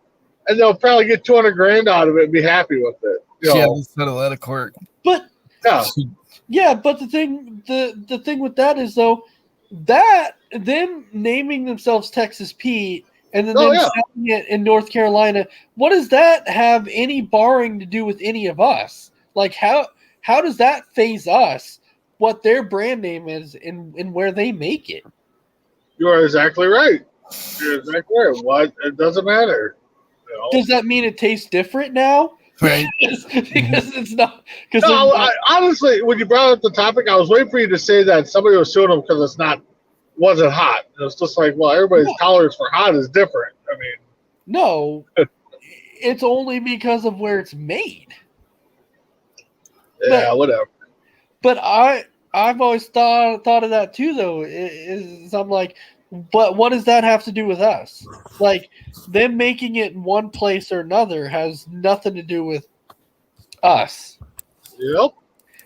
and they'll probably get $200,000 out of it and be happy with it. You Yeah, know? let's settle out of court. But Yeah. yeah, but the thing with that is though that them naming themselves Texas Pete and then them selling it in North Carolina, what does that have any barring to do with any of us? Like how does that phase us? What their brand name is and where they make it? You are exactly right. You're exactly right. What? It doesn't matter. You know? Does that mean it tastes different now? Right. because it's not. Because No, honestly, when you brought up the topic, I was waiting for you to say that somebody was suing them because wasn't hot. It was just like, well, everybody's tolerance for hot is different. I mean, no, it's only because of where it's made. yeah, whatever. But I've always thought of that too, though. Is I'm like, but what does that have to do with us? Like them making it in one place or another has nothing to do with us. Yep.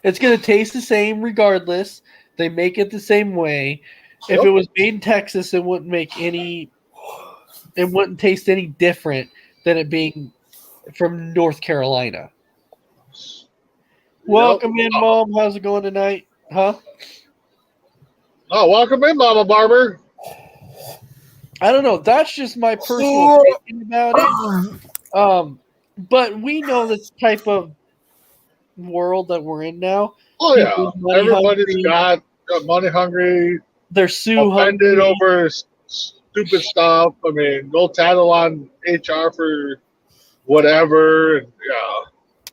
It's gonna taste the same regardless. They make it the same way. Yep. If it was made in Texas, it wouldn't taste any different than it being from North Carolina. Welcome in, Mom. How's it going tonight? Huh? Oh, welcome in, Mama Barber. I don't know. That's just my personal opinion about it. But we know the type of world that we're in now. Oh yeah, People's money everybody's hungry. got money hungry, They're sue offended hungry. over stupid stuff. I mean, no title on HR for whatever. And, yeah,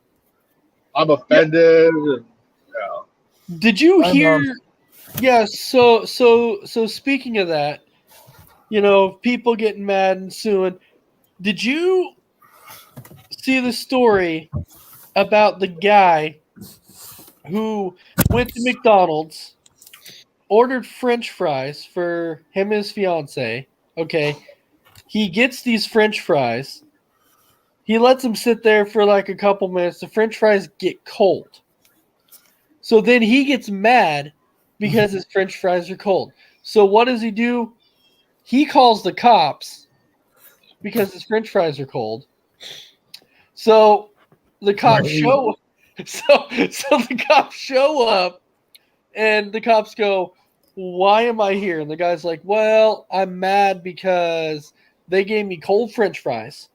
I'm offended. And, yeah. Did you I hear? know. Yeah. So speaking of that, people getting mad and suing. Did you see the story about the guy who went to McDonald's, ordered French fries for him and his fiance? Okay, he gets these French fries. He lets them sit there for like a couple minutes. The French fries get cold. So then he gets mad because his French fries are cold. So what does he do? He calls the cops because his French fries are cold. So the cops show. So the cops show up, and the cops go, "Why am I here?" And the guy's like, "Well, I'm mad because they gave me cold French fries,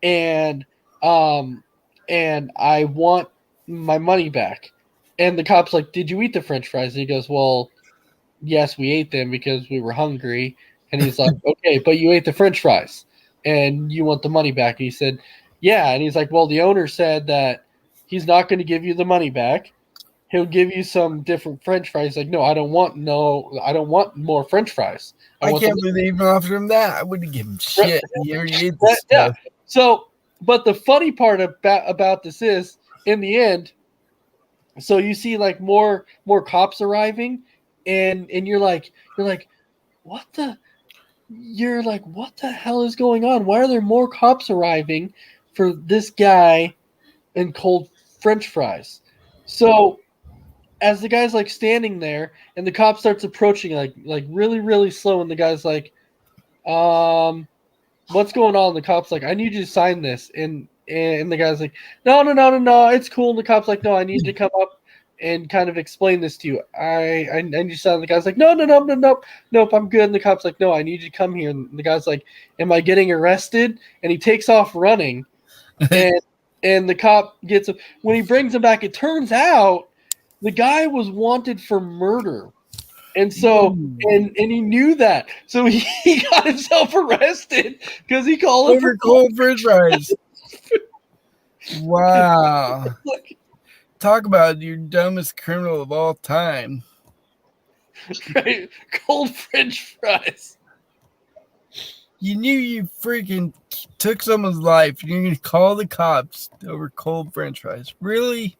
and I want my money back." And the cop's like, "Did you eat the French fries?" And he goes, "Well, yes, we ate them because we were hungry." And he's like, "Okay, but you ate the French fries and you want the money back." And he said, "Yeah." And he's like, "Well, the owner said that he's not going to give you the money back. He'll give you some different French fries." He's like, I don't want more French fries. I want can't the-" believe they even offered him that. I wouldn't give him shit. He already ate this Yeah. stuff. So, but the funny part about this is, in the end, so you see like more cops arriving, and you're like, what the? You're like, what the hell is going on? Why are there more cops arriving for this guy and cold French fries? So as the guy's like standing there and the cop starts approaching like really, really slow, and the guy's like, what's going on? The cop's like, "I need you to sign this." And the guy's like, no, it's cool. And the cop's like, "No, I need to come up and kind of explain this to you. I need you to sign." The guy's like, nope, I'm good. And the cop's like, "No, I need you to come here." And the guy's like, "Am I getting arrested?" And he takes off running. And the cop gets him. When he brings him back, it turns out the guy was wanted for murder. And so, and he knew that, so he got himself arrested because he called him Over cold French fries. Wow. Talk about your dumbest criminal of all time. right, cold French fries. You knew you freaking took someone's life and you're going to call the cops over cold French fries. Really?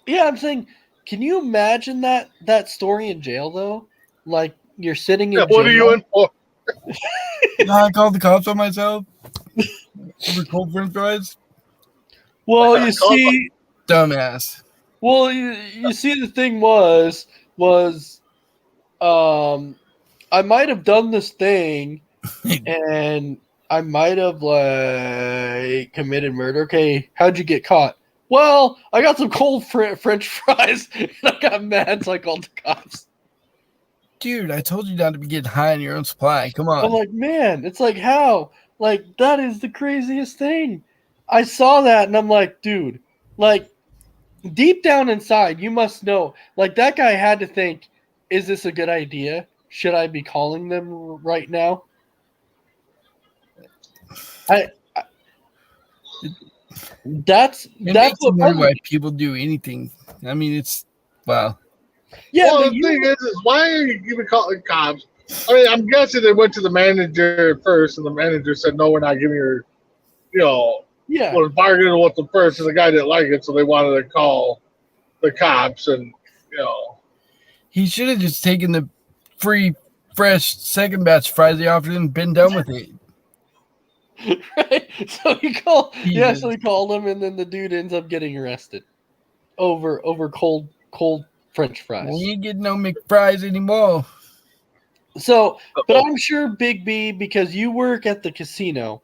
Yeah, I'm saying, can you imagine that story in jail though? Like you're sitting in Yeah, jail. what are you in for? I called the cops on myself over cold French fries. Well, you see, Dumbass. well, you see, the thing was, I might have done this thing, and I might have like committed murder. Okay, how'd you get caught? Well, I got some cold French fries, and I got mad, so I called the cops. Dude, I told you not to be getting high on your own supply. Come I'm on. like, man, it's like how? Like that is the craziest thing. I saw that, and I'm like, dude, like deep down inside, you must know, like that guy had to think, is this a good idea? Should I be calling them right now? That's It makes you what wonder why people do anything. I mean, it's wow. yeah. Well, but the thing is why are you even calling cops? I mean, I'm guessing they went to the manager first, and the manager said, "No, we're not giving your, yeah, was bargaining with them first, and the guy didn't like it, so they wanted to call the cops, and He should have just taken the free, fresh second batch fries they offered and been done with it. right. So he called, Jesus. so he called him, and then the dude ends up getting arrested over cold French fries. We ain't getting no McFries anymore. So, but I'm sure Big B, because you work at the casino,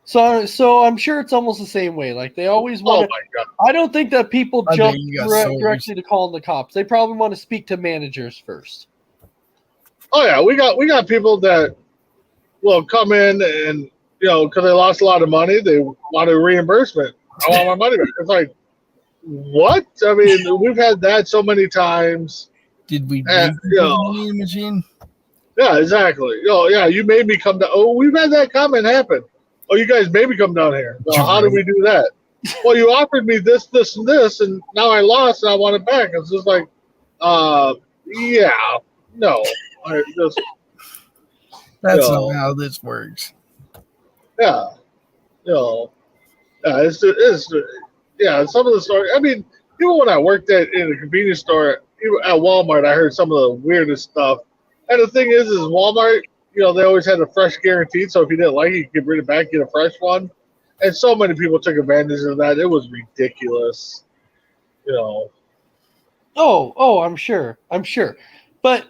so I'm sure it's almost the same way. Like they always oh want my god, I don't think that people I jump bet you got soldiers. directly to calling the cops. They probably want to speak to managers first. oh yeah, we got people that will come in and because they lost a lot of money, they want a reimbursement. I want my money back. It's like, what? I mean, we've had that so many times. Did we Yeah, leave the money in the machine? Yeah, exactly. Yeah, you made me come down. Oh, we've had that comment happen. Oh, you guys made me come down here. Well, how did we do that? Well, you offered me this, this, and this, and now I lost and I want it back. It's just like, yeah, no. I just, That's No. not how this works. yeah, yeah, yeah. Some of the story. I mean, even when I worked in a convenience store, even at Walmart, I heard some of the weirdest stuff. And the thing is Walmart, they always had a fresh guaranteed. So if you didn't like it, you could bring it back, get a fresh one. And so many people took advantage of that. It was ridiculous. Oh, I'm sure. But,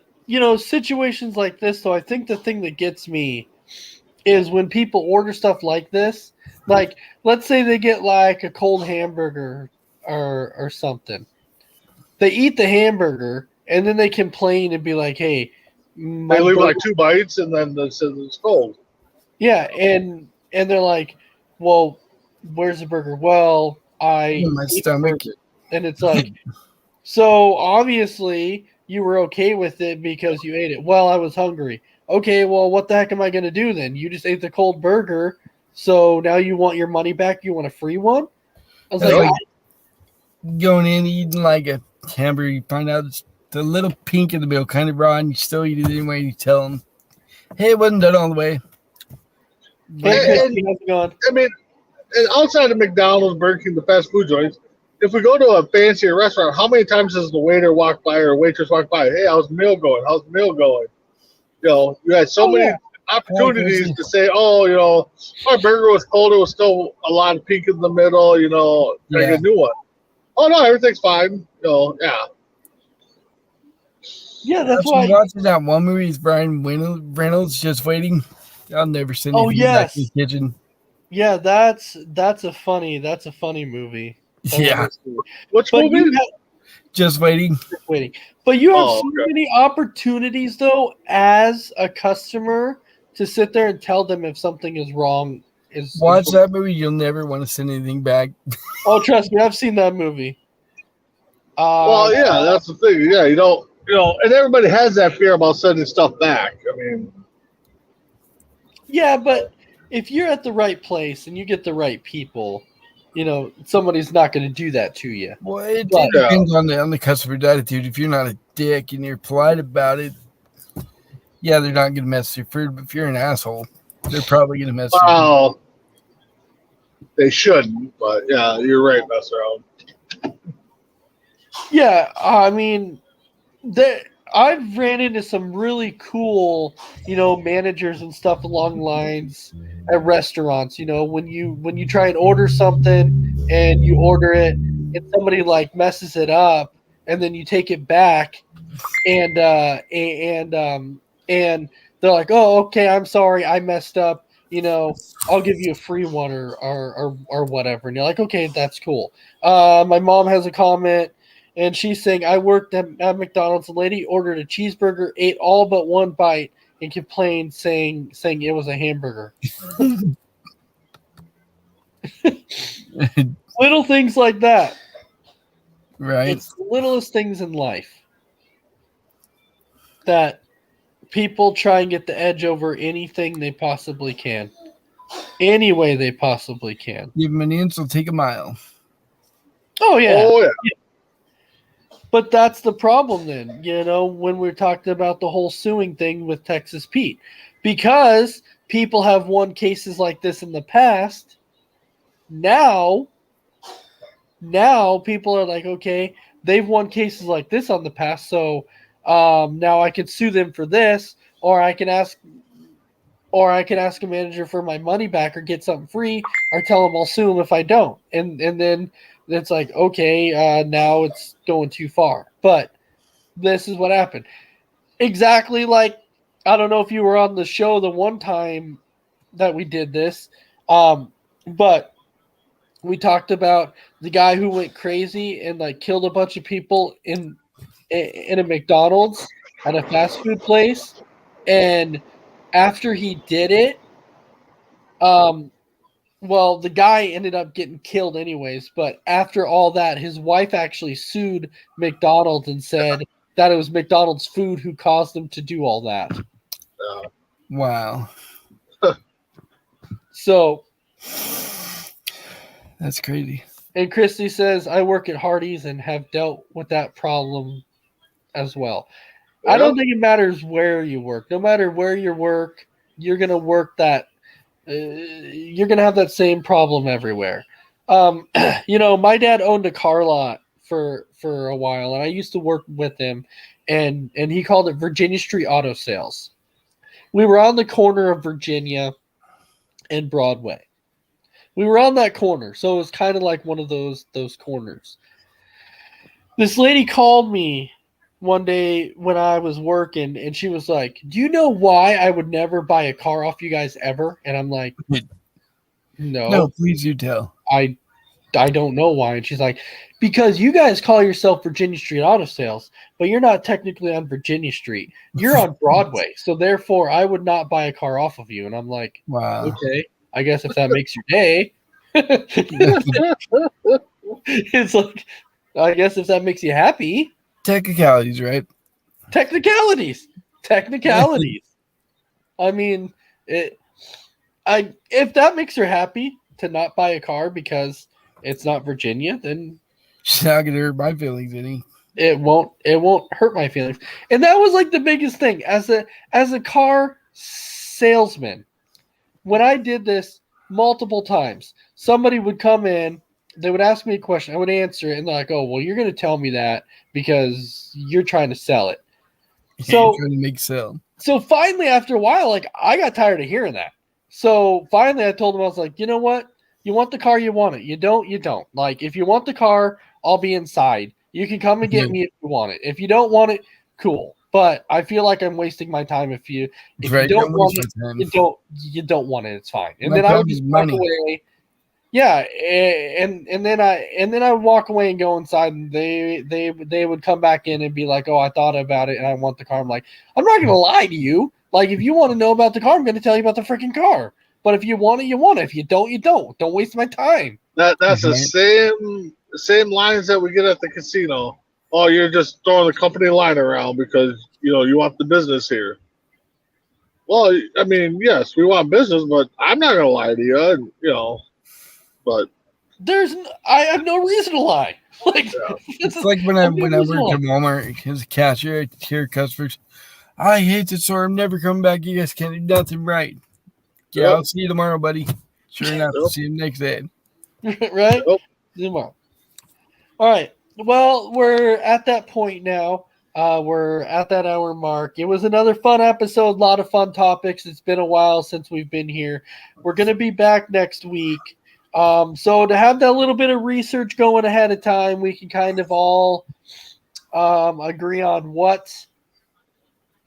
situations like this, though, I think the thing that gets me is when people order stuff like this, like, let's say they get like a cold hamburger or something. They eat the hamburger and then they complain and be like, hey, They leave like 2 bites and then they said it's cold. yeah, and they're like, well, where's the burger? Well, I In my ate the stomach. burger. And it's like, so obviously you were okay with it because you ate it. Well, I was hungry. Okay, well, what the heck am I going to do then? You just ate the cold burger, so now you want your money back? You want a free one? I was That's like, like going in eating like a hamburger, you find out it's the little pink in the middle, kind of raw, and you still eat it anyway. You tell them, hey, it wasn't done all the way. hey, Christy, how's it going? I mean, and outside of McDonald's, Burger King, the fast food joints, if we go to a fancier restaurant, how many times does the waiter walk by or waitress walk by? Hey, how's the meal going? How's the meal going? You had so many opportunities to say, my burger was cold. It was still a lot of pink in the middle. Can I get a new one? Oh no, everything's fine. Yeah. Yeah, that's After why. watching that one movie, is Brian Reynolds Just Waiting. I'll never send Oh, you back yes. in the kitchen. Yeah, that's a funny movie. Yeah, Which But movie? you Just Waiting. waiting. But you have Oh, so okay. many opportunities though as a customer to sit there and tell them if something is wrong. Watch that movie. You'll never want to send anything back. Oh, trust me, I've seen that movie. Well, yeah, that's the thing. Yeah, you don't. and everybody has that fear about sending stuff back. I mean, Yeah, but if you're at the right place and you get the right people, somebody's not going to do that to you. Well, it But- depends on the customer's attitude. If you're not a dick and you're polite about it, yeah, they're not going to mess with your food. But if you're an asshole, they're probably going to mess with you. well, they shouldn't, but yeah, you're right, mess around. Yeah, I mean, I've ran into some really cool, managers and stuff along the lines at restaurants. When you try and order something and you order it and somebody like messes it up, and then you take it back, and they're like, "Oh, okay, I'm sorry, I messed up. I'll give you a free one or whatever." And you're like, "Okay, that's cool." My mom has a comment. And she's saying, I worked at McDonald's. The lady ordered a cheeseburger, ate all but one bite, and complained, saying it was a hamburger. Little things like that. Right. It's the littlest things in life that people try and get the edge over anything they possibly can. Any way they possibly can. Give them an inch, they'll take a mile. Oh, yeah. Oh, yeah. But that's the problem then, when we're talking about the whole suing thing with Texas Pete. Because people have won cases like this in the past, now people are like, okay, they've won cases like this on the past, so now I can sue them for this, or I can ask a manager for my money back or get something free, or tell them I'll sue them if I don't. And then it's like, okay, now it's going too far. But this is what happened. Exactly like, I don't know if you were on the show the one time that we did this, but we talked about the guy who went crazy and like killed a bunch of people in a McDonald's at a fast food place. And after he did it, well, the guy ended up getting killed anyways, but after all that, his wife actually sued McDonald's and said that it was McDonald's food who caused them to do all that. Wow. So, that's crazy. and Christy says, I work at Hardee's and have dealt with that problem as well. I don't think it matters where you work. No matter where you work, you're going to work that. You're going to have that same problem everywhere. My dad owned a car lot for a while, and I used to work with him, and he called it Virginia Street Auto Sales. We were on the corner of Virginia and Broadway. We were on that corner, so it was kind of like one of those corners. This lady called me one day when I was working, and she was like, do you know why I would never buy a car off you guys ever? And I'm like, no, please you tell. I don't know why. And she's like, because you guys call yourself Virginia Street Auto Sales, but you're not technically on Virginia Street. You're on Broadway. So therefore, I would not buy a car off of you. And I'm like, wow. Okay, I guess if that makes your day. It's like, I guess if that makes you happy. Technicalities, right? Technicalities. I mean, if that makes her happy to not buy a car because it's not Virginia, then She's not gonna hurt my feelings any. it won't hurt my feelings. And that was like the biggest thing as a car salesman. When I did this multiple times, somebody would come in, they would ask me a question, I would answer it, and they're like, oh, well, you're going to tell me that because you're trying to sell it. So trying to make sell. So finally, after a while, like, I got tired of hearing that. So finally, I told them, I was like, you know what? You want the car, you want it. You don't, you don't. Like, if you want the car, I'll be inside. You can come and get me if you want it. If you don't want it, cool. But I feel like I'm wasting my time if you don't want it, you don't want it. It's fine. And then I would just walk away. Yeah, and then I would walk away and go inside, and they would come back in and be like, "Oh, I thought about it, and I want the car." I'm like, I'm not gonna lie to you. Like, if you want to know about the car, I'm gonna tell you about the freaking car. But if you want it, you want it. If you don't, you don't. Don't waste my time. That's the same lines that we get at the casino. oh, you're just throwing the company line around because you want the business here. Well, I mean, yes, we want business, but I'm not gonna lie to you. But I have no reason to lie. Like It's like when I worked at unreasonable. Walmart as a cashier, I hear customers, I hate the store. I'm never coming back. You guys can't do nothing right. Yeah, Yep. I'll see you tomorrow, buddy. Sure enough, Yep. see you next day. Right? Nope. Tomorrow. All right. Well, we're at that point now. We're at that hour mark. It was another fun episode, a lot of fun topics. It's been a while since we've been here. We're going to be back next week. So to have that little bit of research going ahead of time, we can kind of all agree on what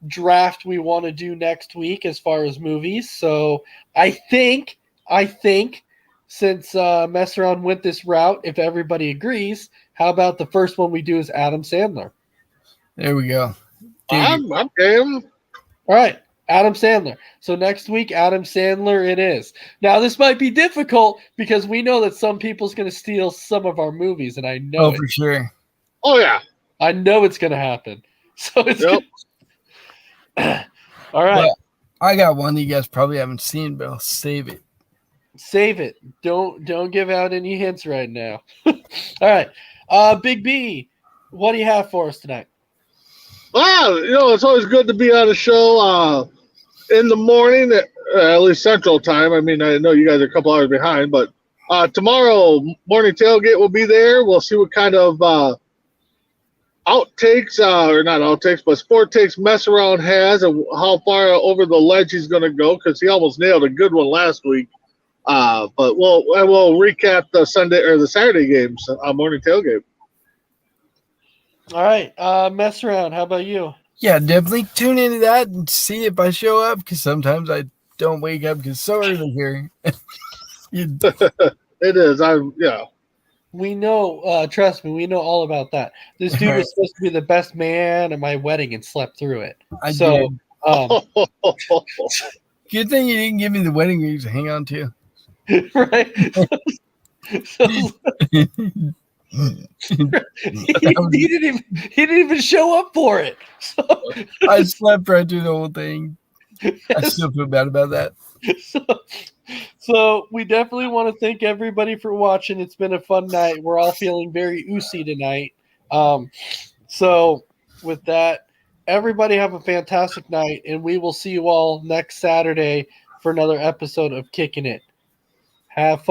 draft we want to do next week as far as movies. So I think since Mess Around went this route, if everybody agrees, how about the first one we do is Adam Sandler? There we go. I'm game. All right, Adam Sandler. So next week, Adam Sandler it is. Now, this might be difficult because we know that some people's going to steal some of our movies, and I know for sure. Oh yeah. I know it's going to happen. So it's Yep. all right. Well, I got one that you guys probably haven't seen, but I'll save it. Save it. Don't give out any hints right now. All right. Big B, what do you have for us tonight? It's always good to be on the show in the morning, at least Central Time. I mean, I know you guys are a couple hours behind, but tomorrow morning tailgate will be there. We'll see what kind of outtakes, or not outtakes, but sport takes Mess Around has, and how far over the ledge he's going to go, because he almost nailed a good one last week. But we'll recap the Sunday or the Saturday games on morning tailgate. All right. Mess Around, how about you? Yeah, definitely tune into that and see if I show up, because sometimes I don't wake up because it's so early here. It is. We know, trust me, we know all about that. This dude was supposed to be the best man at my wedding and slept through it. I So, Good thing you didn't give me the wedding rings to hang on to. right? So, he didn't even show up for it. So, I slept right through the whole thing. I still feel bad about that. So we definitely want to thank everybody for watching. It's been a fun night. We're all feeling very oozy tonight. So with that, everybody have a fantastic night, and we will see you all next Saturday for another episode of Kicking It. Have fun.